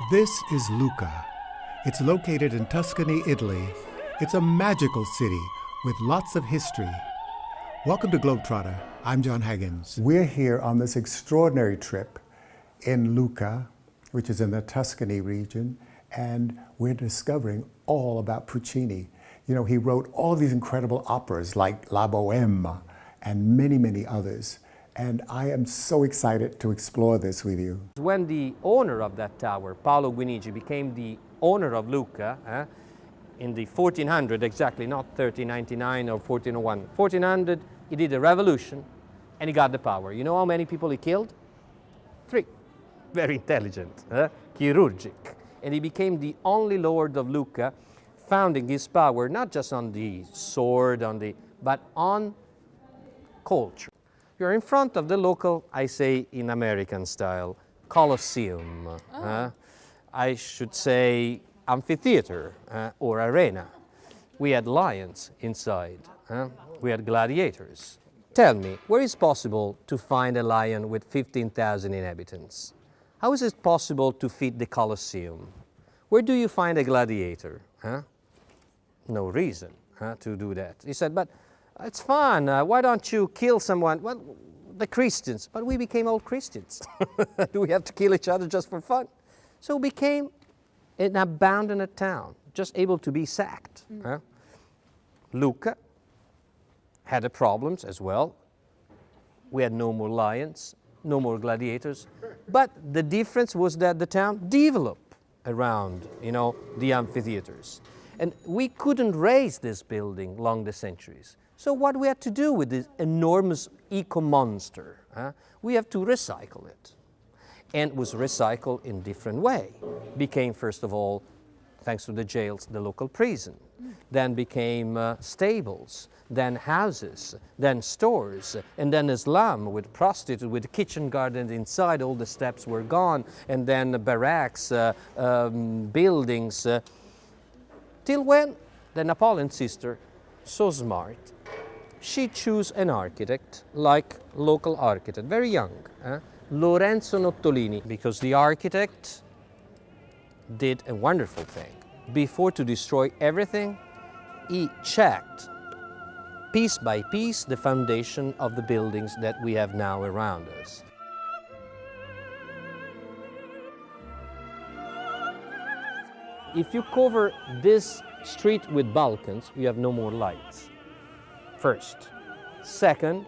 This is Lucca. It's located in Tuscany, Italy. It's a magical city with lots of history. Welcome to GlobeTrotter. I'm Jon Haggins. We're here on this extraordinary trip in Lucca, which is in the Tuscany region, and we're discovering all about Puccini. You know, he wrote all these incredible operas like La Bohème and many, many others. And I am so excited to explore this with you. When the owner of that tower, Paolo Guinigi, became the owner of Lucca in the 1400 exactly, not 1399 or 1401, 1400, he did a revolution and he got the power. You know how many people he killed? 3. Very intelligent, chirurgic. And he became the only lord of Lucca, founding his power not just on the sword, but on culture. You're in front of the local, I say in American style, Coliseum. I should say amphitheater or arena. We had lions inside. We had gladiators. Tell me, where is it possible to find a lion with 15,000 inhabitants? How is it possible to feed the Coliseum? Where do you find a gladiator? No reason to do that. He said, but it's fun. Why don't you kill someone? Well, the Christians. But we became all Christians. Do we have to kill each other just for fun? So it became an abandoned town, just able to be sacked. Lucca had problems as well. We had no more lions, no more gladiators. But the difference was that the town developed around, the amphitheaters. And we couldn't raise this building along the centuries. So what we had to do with this enormous eco-monster, we have to recycle it. And it was recycled in different way. Became, first of all, thanks to the jails, the local prison. Then became stables, then houses, then stores, and then a slum with prostitutes, with kitchen gardens inside, all the steps were gone, and then barracks, buildings, till when the Napoleon sister, so smart, she chose an architect, like local architect, very young, Lorenzo Nottolini, because the architect did a wonderful thing. Before to destroy everything, he checked piece by piece the foundation of the buildings that we have now around us. If you cover this street with balcons, you have no more lights. First. Second,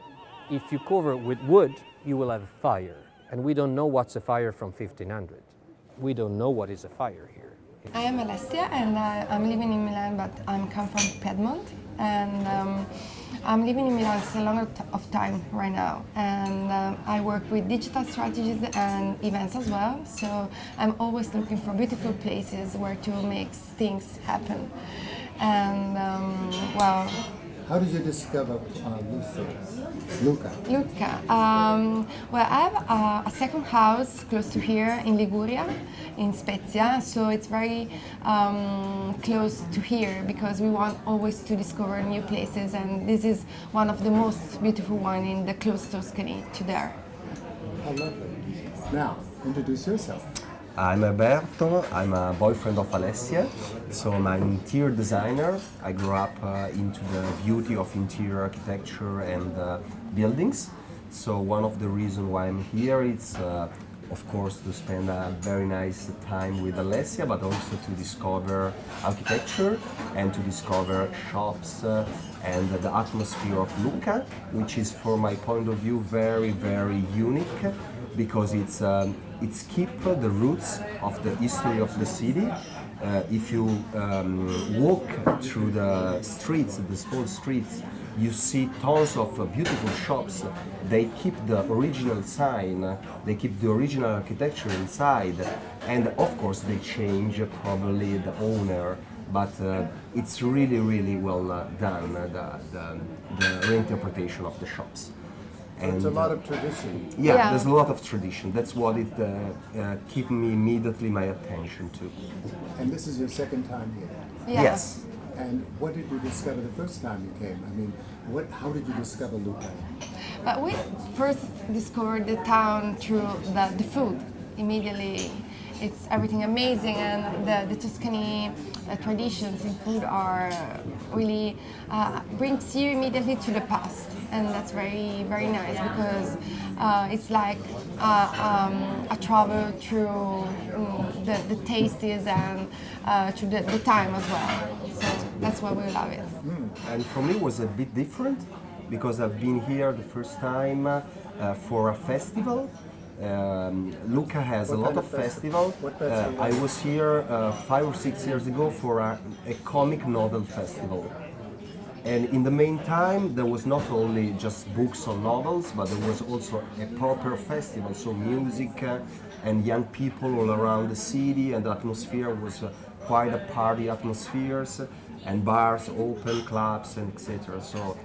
if you cover with wood, you will have a fire. And we don't know what's a fire from 1500. We don't know what is a fire here. I am Alessia and I'm living in Milan, but I'm come from Piedmont. And I'm living in Milan for a long of time right now. And I work with digital strategies and events as well. So I'm always looking for beautiful places where to make things happen. And well, How did you discover Lucca? Lucca. Well, I have a second house close to here in Liguria, in Spezia, so it's very close to here because we want always to discover new places, and this is one of the most beautiful ones in the close Tuscany to there. How lovely. Now, introduce yourself. I'm Alberto, I'm a boyfriend of Alessia, so I'm an interior designer. I grew up into the beauty of interior architecture and buildings. So one of the reasons why I'm here is, of course, to spend a very nice time with Alessia, but also to discover architecture and to discover shops and the atmosphere of Lucca, which is, from my point of view, very, very unique because it's keep the roots of the history of the city. If you walk through the streets, the small streets, you see tons of beautiful shops. They keep the original sign, they keep the original architecture inside, and of course they change probably the owner, but it's really, really well done, the reinterpretation of the shops. And it's a lot of tradition. Yeah, there's a lot of tradition. That's what it keep me immediately my attention to. And this is your second time here? Yeah. Yes. And what did you discover the first time you came? I mean, how did you discover Lucca? But we first discovered the town through the food immediately. it's everything amazing, and the Tuscany traditions in food are really brings you immediately to the past, and that's very, very nice because it's like a travel through the tastes and through the time as well. So that's why we love it. And for me it was a bit different because I've been here the first time for a festival. Lucca has a lot of festivals. I was here 5 or 6 years ago for a comic novel festival. And in the meantime, there was not only just books or novels, but there was also a proper festival, so music and young people all around the city, and the atmosphere was quite a party atmosphere, and bars open, clubs, and etc. So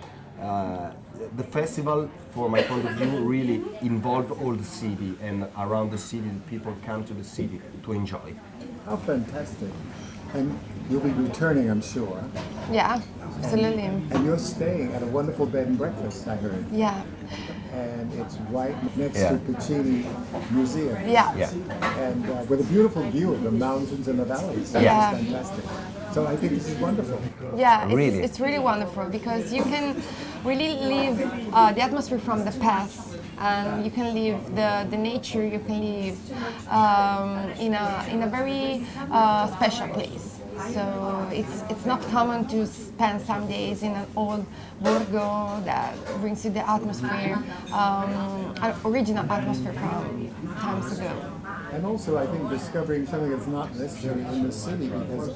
the festival, from my point of view, really involved all the city, and around the city, the people come to the city to enjoy. How fantastic. And you'll be returning, I'm sure. Yeah, absolutely. And you're staying at a wonderful bed and breakfast, I heard. Yeah. And it's right next Yeah. to Puccini Museum. Yeah. Yeah. And with a beautiful view of the mountains and the valleys. That's Yeah. fantastic. So I think this is wonderful. Yeah, Really? it's really wonderful because you can really live the atmosphere from the past, and you can live the nature. You can live in a very special place. So it's not common to spend some days in an old borgo that brings you the atmosphere, an original atmosphere from times ago. And also, I think discovering something that's not necessarily in the city, because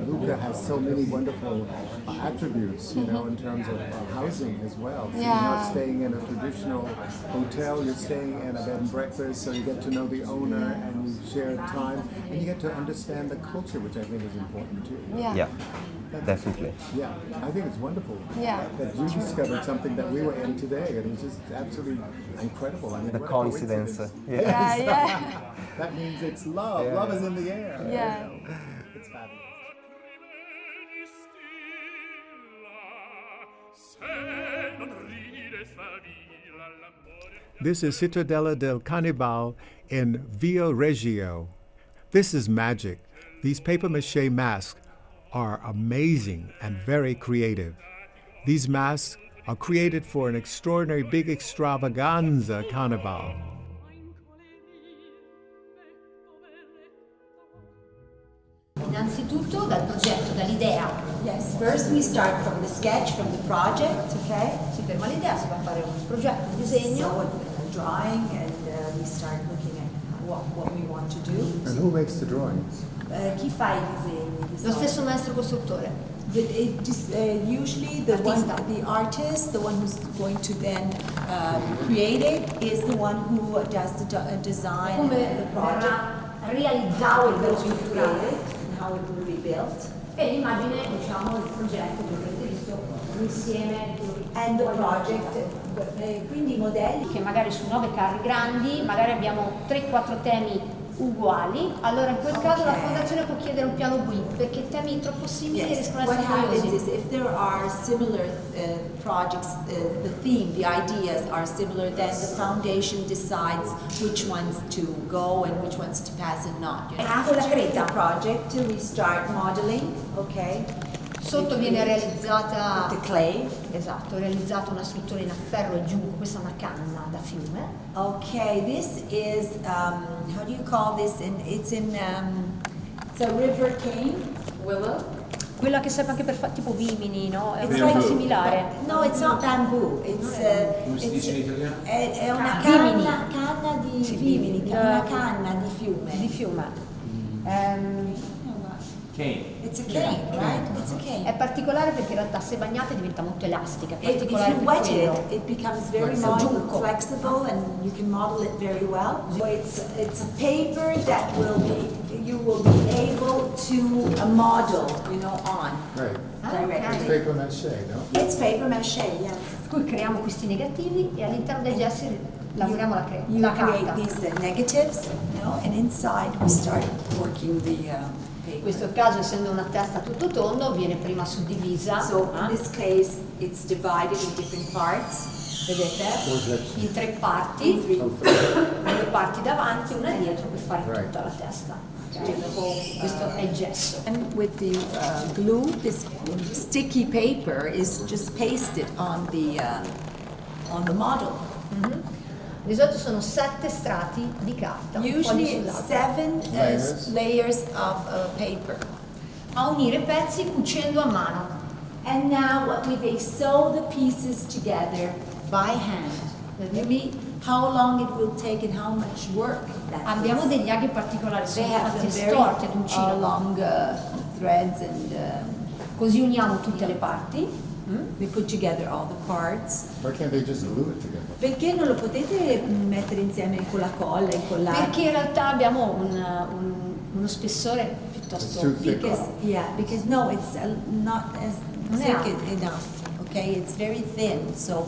Lucca has so many wonderful attributes, you know, in terms of housing as well. So you're not Yeah. staying in a traditional hotel, you're staying in a bed and breakfast, so you get to know the owner and you share time, and you get to understand the culture, which I think is important too. Yeah. Yeah, definitely. Yeah, I think it's wonderful Yeah. that you discovered something that we were in today, and it was just absolutely incredible. I mean, The what a coincidence. coincidence. Yeah, yeah. That means it's love. Love is in the air. Yeah. You know? It's fabulous. This is Cittadella del Carnevale in Viareggio. This is magic. These paper mache masks are amazing and very creative. These masks are created for an extraordinary big extravaganza carnival. Innanzitutto dal progetto, dall'idea. Yes, first we start from the sketch, from the project, okay? Si ferma l'idea, si va a fare un progetto, un disegno. So a drawing, and we start looking at what we want to do. And who makes the drawings? Chi fa i disegni? Lo stesso maestro costruttore. Usually the artist, the one who's going to then create it, is the one who does the design Come and the project. verrà realizzato il vero strutturale. And how it will be built. E l'immagine, diciamo, il progetto che avrete visto insieme. And the project, quindi i modelli. Che magari su 9 carri grandi, magari abbiamo 3-4 temi uguali, allora in quel caso la fondazione può chiedere un piano B, perché temi troppo simili Yes, rischiano di what essere happens noiosi. is if there are similar projects, the theme, the ideas are similar, then the foundation decides which ones to go and which ones to pass and not. After the project, we start modeling, okay? Sotto viene realizzata The clay. esatto, realizzata una struttura in afferro e giù, questa è una canna da fiume. Okay, this is, how do you call this? It's a river cane. Willow. Quella che serve anche per fare tipo vimini, no? È It's una cosa like- similare. No, it's not bamboo. It's è una Vimini. canna di Sì, vimini, vimini. una canna di fiume. Di fiume. It's a cane, right? It's a cane. È particolare perché in realtà se bagnate diventa molto elastica, è If particolare you per wet quello. it becomes very Giunco. flexible, and you can model it very well. So it's a paper that you will be able to model, on Right. directly. It's paper mache, no? It's paper mache, yes. Qui creiamo questi negativi e all'interno dei gessi lavoriamo You la create carta. these negatives, and inside we start working the paper. In questo caso, essendo una testa tutto tondo, viene prima suddivisa. So in this case, it's divided in different parts. vedete? In 3 parti, 2 parti davanti, una dietro per fare tutta la testa. Okay. Questo è il gesso. And with the glue, this sticky paper is just pasted on the model. Di solito sono 7 strati di carta, un Usually foglio it's sull'altro, 7 layers of paper. a unire i pezzi cucendo a mano. And now they sew the pieces together by hand. Maybe how long it will take and how much work that Abbiamo is. degli aghi particolari, They sono have fatti some very storti ad uncino. long threads and Così uniamo tutte le parti. we put together all the parts. Why can't they just glue it together? Perché non lo potete mettere insieme con la colla, incollare? Perché in realtà abbiamo uno spessore piuttosto It's too thick. Because no, it's not as Non è thick ampio. enough. Okay, it's very thin. So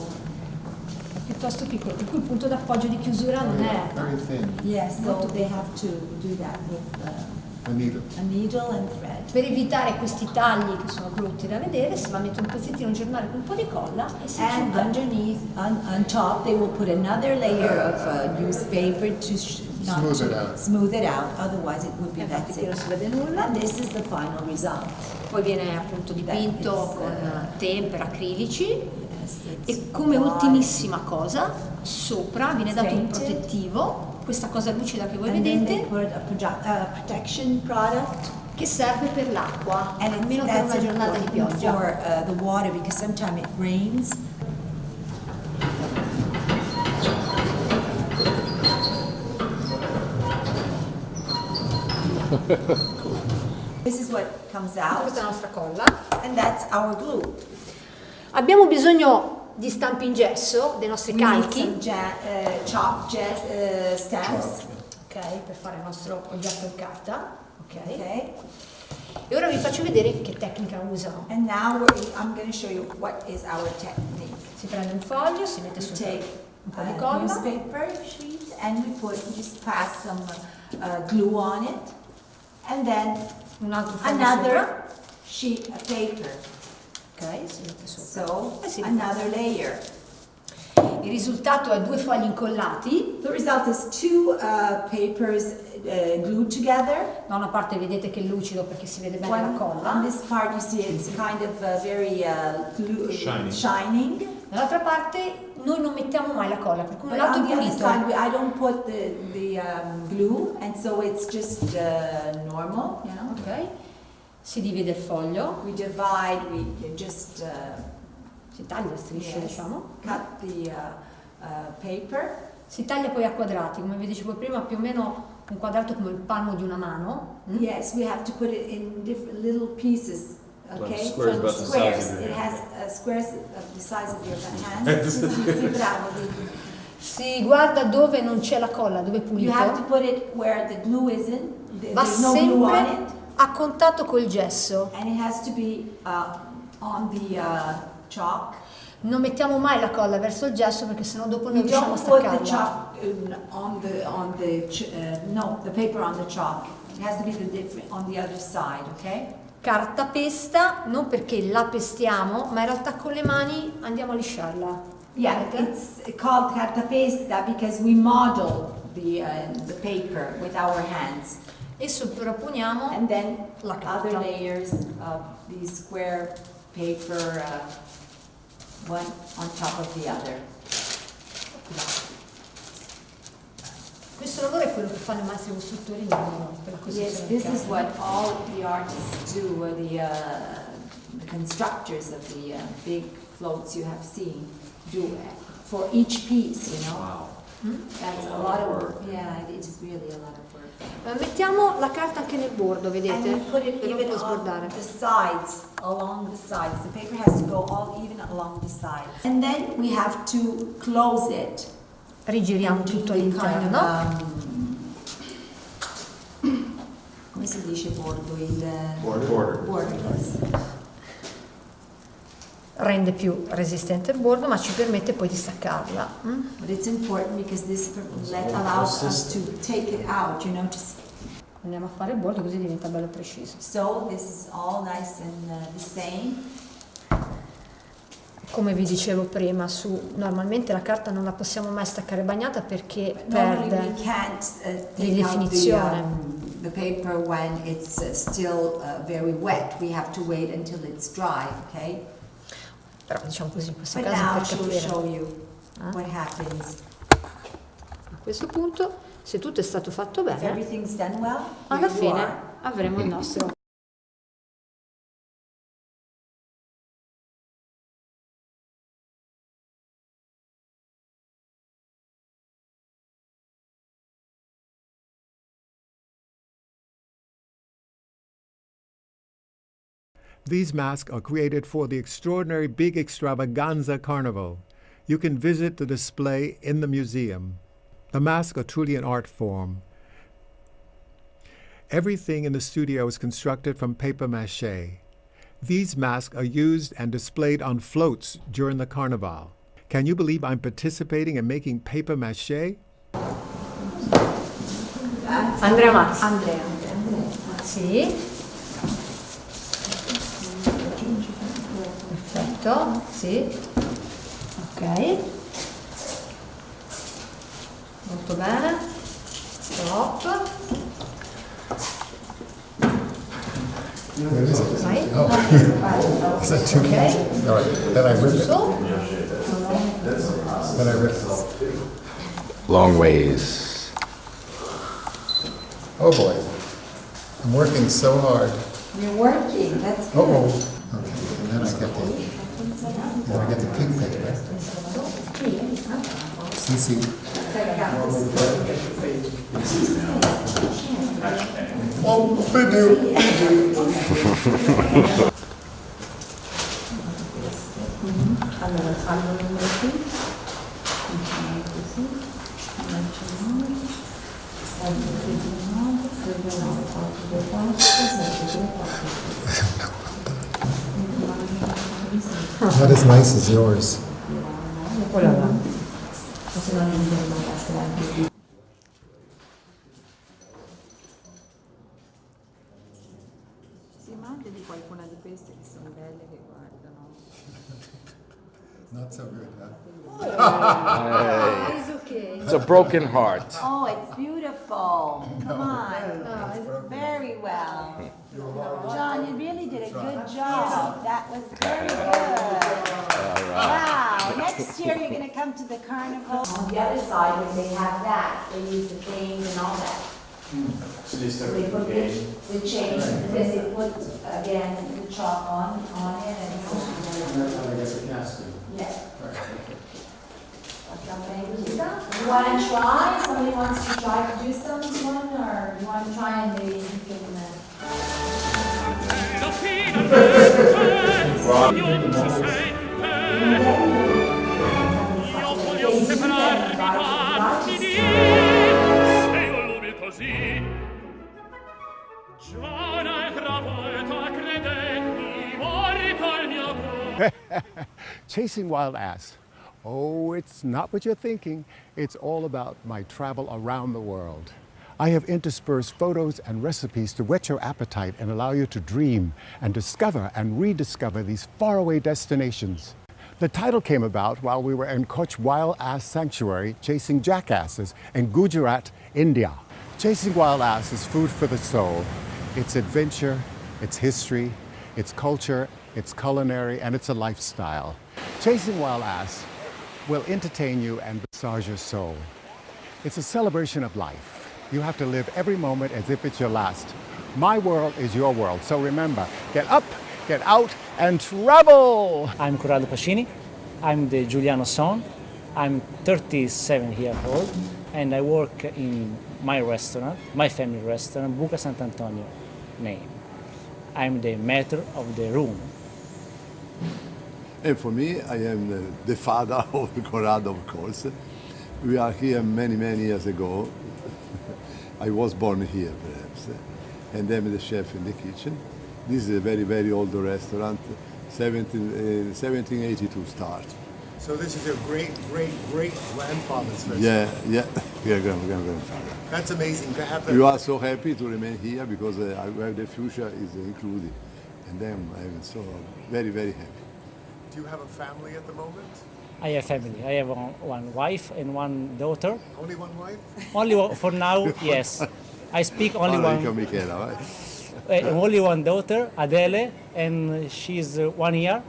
piuttosto piccolo, per cui il punto d'appoggio di chiusura non è. Very thin. yes, so they have to do that with A needle. a needle and thread. Per evitare questi tagli che sono brutti da vedere, si va a mettere un pezzettino giornale con un po' di colla e si And chiude. underneath, on top, they will put another layer of newspaper to smooth it out. Otherwise, it would be that Infatti qui thick. non si vede nulla. And this is the final result. Poi viene appunto dipinto That is, con tempera, acrilici. Yes, it's E come wide. ultimissima cosa, sopra viene dato un Painted. protettivo, questa cosa lucida che voi And then they vedete, put a protection product. che serve per l'acqua, And almeno per that's una giornata di important pioggia. for the water because sometimes it rains. This is what comes out, Questa è la nostra colla. and that's our glue. Abbiamo bisogno di stampi in gesso, dei nostri We need calchi, some chopped stamps. ok, per fare il nostro oggetto in carta. Ok. Okay, E ora vi faccio vedere che tecnica usano. and now I'm going to show you what is our technique. Si prende un foglio, si mette We sopra take un po' di a colla, newspaper sheet and we just pass some glue on it, and then un altro foglio sopra, another sheet of paper. ok, si mette sopra. So E si another layer. Il risultato è 2 fogli incollati. The result is 2 papers glued together. Da una parte vedete che è lucido perché si vede bene la On colla, this part you see it's kind of very shining. dall'altra parte noi non mettiamo mai la colla, per cui un But lato on è the other pulito. side, I don't put the glue, and so it's just normal, you know. Ok? Si divide il foglio, We divide, we just si taglia a strisce, yes, diciamo, cut the paper. si taglia poi a quadrati, come vi dicevo prima, più o meno un quadrato come il palmo di una mano. Yes, we have to put it in different little pieces. Okay, squares about the size of your It hand. has squares of the size of your hand. Sì, bravo. Si guarda dove non c'è la colla, dove è You have to pulito, put it where the glue isn't. va There's no glue on sempre it, a contatto col gesso. and it has to be on the chalk. Non mettiamo mai la colla verso il gesso perché sennò dopo non We riusciamo a don't put the staccarla. chalk the paper on the chalk. It has to be on the other side, okay? Carta pesta, non perché la pestiamo, ma in realtà con le mani andiamo a lisciarla. Yeah, Vedete? it's called cartapesta because we model the paper with our hands. E sovrapponiamo And then la other carta. layers of the square paper, one on top of the other. Questo lavoro è quello che fanno i maestri costruttori per la costruzione Yes, di this is case. what all the artists do, or the constructors of the big floats you have seen do for each piece, you know. Wow. That's a lot of work. Yeah, it is really a lot of work. Mettiamo la carta anche nel bordo, And vedete? we put it Per non even può sbordare. on the sides, along the sides. The paper has to go all even along the sides. And then we have to close it. Rigiriamo tutto all'interno. Come si dice bordo? Border. Border, yes. Rende più resistente il bordo, ma ci permette poi di staccarla. But it's important because this allows us to take it out, you know, Andiamo a fare il bordo così diventa bello preciso. so this is all nice and the same. come vi dicevo prima, normalmente la carta non la possiamo mai staccare bagnata perché Normally perde we can't di take out definizione. the paper when it's still very wet. We have to wait until it's dry, okay? Però diciamo così in questo But caso now per she'll capire. show you what happens. A questo punto, se tutto è stato fatto If bene, everything's done well, alla here you fine are. avremo il nostro. These masks are created for the extraordinary big extravaganza carnival. You can visit the display in the museum. The masks are truly an art form. Everything in the studio is constructed from paper mache. These masks are used and displayed on floats during the Carnival. Can you believe I'm participating in making paper mache? Andrea Mazzi. Andrea. Sì. Perfetto, sì. Ok. Molto bene. Stop. Where is it? Vai. Is that too Ok. All right, then I rip it. Su. Then I rip it. Long ways. Oh boy. I'm working so hard. You're working, that's good. Uh-oh. Okay, and then I get the pink paper. CC. Oh, Allora, salvo il numero qui. Continuiamo così. 19, salvo il 19, 39, 424, 724. Not as nice as yours. Oh là là. Se no non mi mandasse anche. Si manda di qualcuna di queste che sono belle che guardano. Not so good, huh? It's okay. It's a broken heart. Oh, it's beautiful. Come on. Very well. John, you really did a good job. That was very good. Wow. Next year you're going to come to the carnival. On the other side, when they have that, they use the cane and all that. So they start They with put the cane. the chain, and then they put, again, the chalk on it and so. That's how they get the casting. Yeah. You want to try? Somebody wants to try to do someone, or you want to try and maybe you can... Chasing wild ass. Oh, it's not what you're thinking. It's all about my travel around the world. I have interspersed photos and recipes to whet your appetite and allow you to dream and discover and rediscover these faraway destinations. The title came about while we were in Koch Wild Ass Sanctuary chasing jackasses in Gujarat, India. Chasing wild ass is food for the soul. It's adventure, it's history, it's culture, it's culinary, and it's a lifestyle. Chasing wild ass will entertain you and massage your soul. It's a celebration of life. You have to live every moment as if it's your last. My world is your world, so remember, get up, get out, and travel! I'm Corrado Puccini. I'm the Giuliano son. I'm 37 years old, and I work in my restaurant, my family restaurant, Lucca Sant'Antonio name. I'm the maître of the room. And for me, I am the father of Corrado, of course. We are here many, many years ago. I was born here, perhaps. And I'm the chef in the kitchen. This is a very, very old restaurant, 1782 start. So this is your great-great-great-grandfather's restaurant? Yeah, grandfather. That's amazing to have that. We are so happy to remain here because the future is included. And then I'm so very, very happy. Do you have a family at the moment? I have family. I have one wife and one daughter. Only one wife? Only one, for now, yes. I speak only Parla one. con Michela, vai. Only one daughter, Adele, and she's 1 year,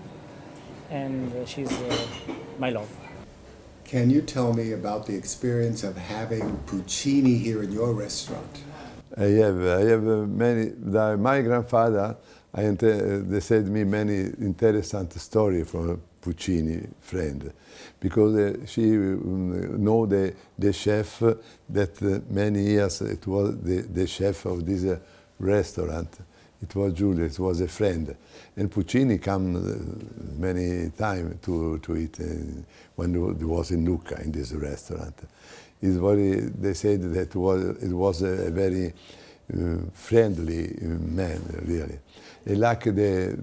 and she's my love. Can you tell me about the experience of having Puccini here in your restaurant? I have many. My grandfather, they said me many interesting stories from Puccini friend, because she know the chef that many years it was the chef of this restaurant. It was Giulio. It was a friend, and Puccini come many times to eat when he was in Lucca in this restaurant. They said that it was a very friendly man, really. They like the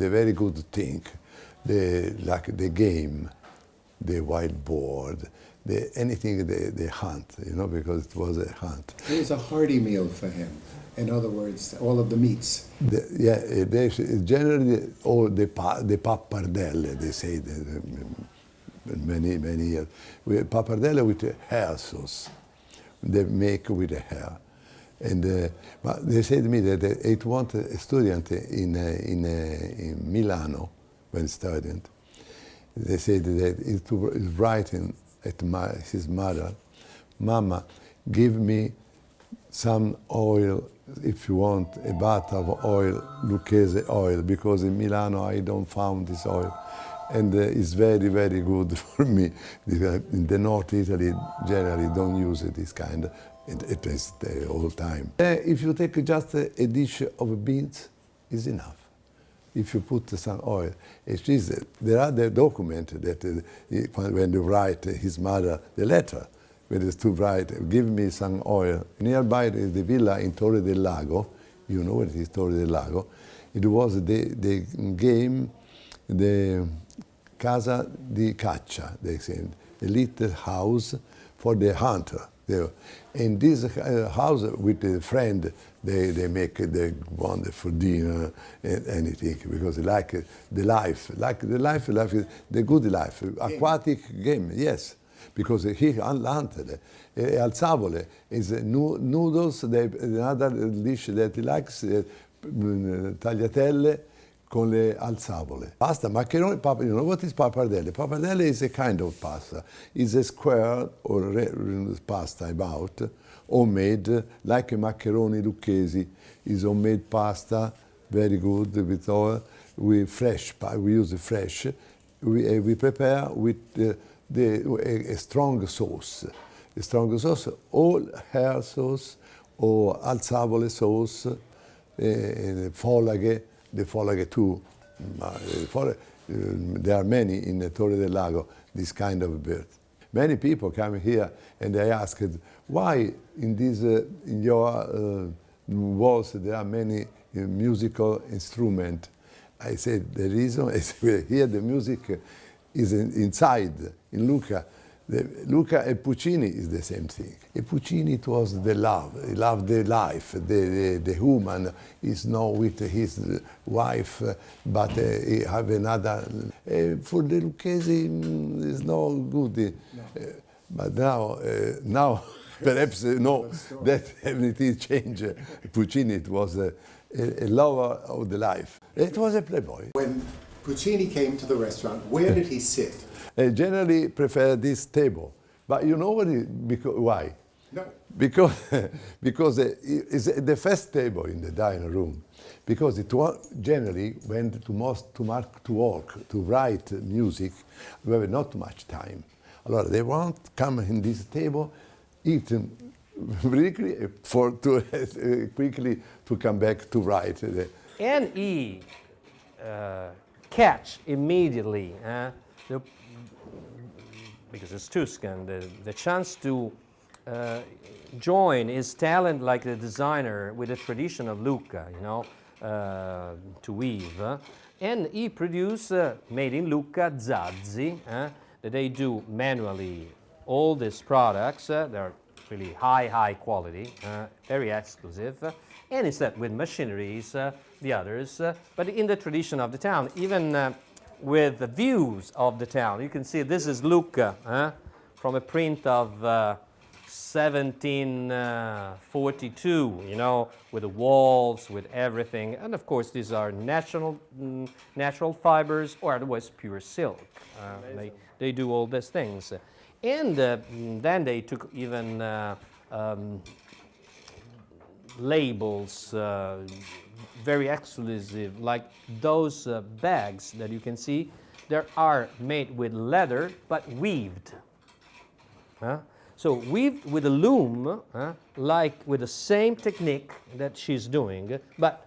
very good thing, like the game, the whiteboard, anything they hunt, because it was a hunt. It was a hearty meal for him. In other words, all of the meats. Generally all the pappardelle, they say many years. Pappardelle with hair sauce, they make with the hair. And but they said to me that it was a student in Milano, when student. They said that it was writing at his mother, "Mama, give me some oil, if you want, a bath of oil, Lucchese oil, because in Milano I don't find this oil. And it's very, very good for me. In the North Italy, generally don't use this kind. It is the whole time. If you take just a dish of beans, is enough. If you put some oil, there are the document that when you write his mother the letter, when it's to write, give me some oil. Nearby is the villa in Torre del Lago. You know what is Torre del Lago? It was the game, the casa di caccia, they said, a little house for the hunter. In this house with a friend, they make the wonderful dinner and anything, because they like the life, the good life, aquatic game, yes. Because he hunted. Alzavole is noodles, another dish that he likes, tagliatelle con le alzavole. Pasta, macaroni, you know what is pappardelle? Pappardelle is a kind of pasta. It's a square or pasta about, homemade, like a macaroni lucchesi. It's homemade pasta, very good with oil. We use fresh. We prepare with a strong sauce. A strong sauce, all hair sauce or alzavole sauce, folaghe, the folaghe too. There are many in the Torre del Lago, this kind of bird. Many people come here and they ask, why in your walls there are many musical instruments? I said, the reason is here the music is inside, in Lucca. Lucca and Puccini is the same thing. And Puccini, it was the love. He loved the life, the human. He's not with his wife, but he have another. For the Lucchesi, it's not good. No. But now perhaps that everything changed. Puccini, it was a lover of the life. It was a playboy. When Puccini came to the restaurant, where did he sit? Generally prefer this table. But you know why? No. Because it's the first table in the dining room. Because it was generally when to work, to write music, we have not much time. Allora, they want to come in this table, eat quickly, quickly to come back to write. And he catch immediately because it's Tuscan, the chance to join his talent like the designer with the tradition of Lucca, to weave. And he produced, made in Lucca, zazzi, that they do manually all these products. They're really high quality, very exclusive. And instead with machineries, the others, but in the tradition of the town. Even with the views of the town. You can see this is Lucca, from a print of 1742, you know, with the walls, with everything. And of course, these are natural fibers, or otherwise pure silk. They do all these things. And then they took even labels, very exclusive, like those bags that you can see. They are made with leather, but weaved. So weaved with a loom, like with the same technique that she's doing, but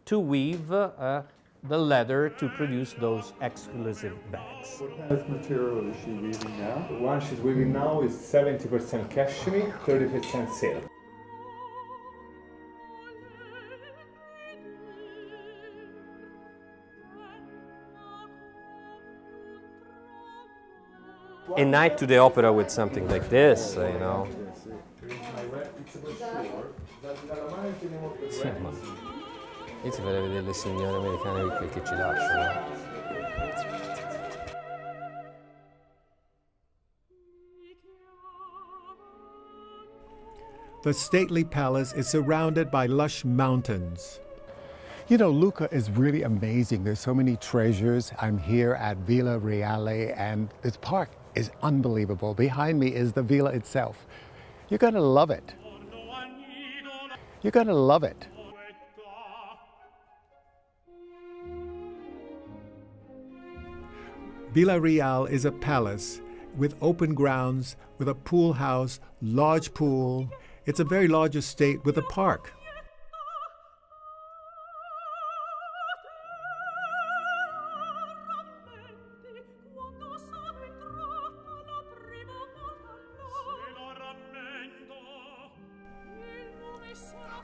to weave the leather to produce those exclusive bags. What kind of material is she weaving now? The one she's weaving now is 70% cashmere, 30% silk. A night to the opera with something like this, you know. Sì, ma io ti farei vedere le signore americane che ci lasciano. The stately palace is surrounded by lush mountains. You know, Lucca is really amazing. There's so many treasures. I'm here at Villa Reale, and this park is unbelievable. Behind me is the villa itself. You're gonna love it. You're gonna love it. Villa Reale is a palace with open grounds, with a pool house, large pool. It's a very large estate with a park.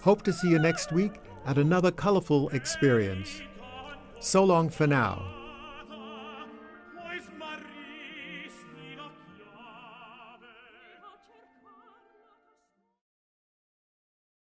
Hope to see you next week at another colorful experience. So long for now.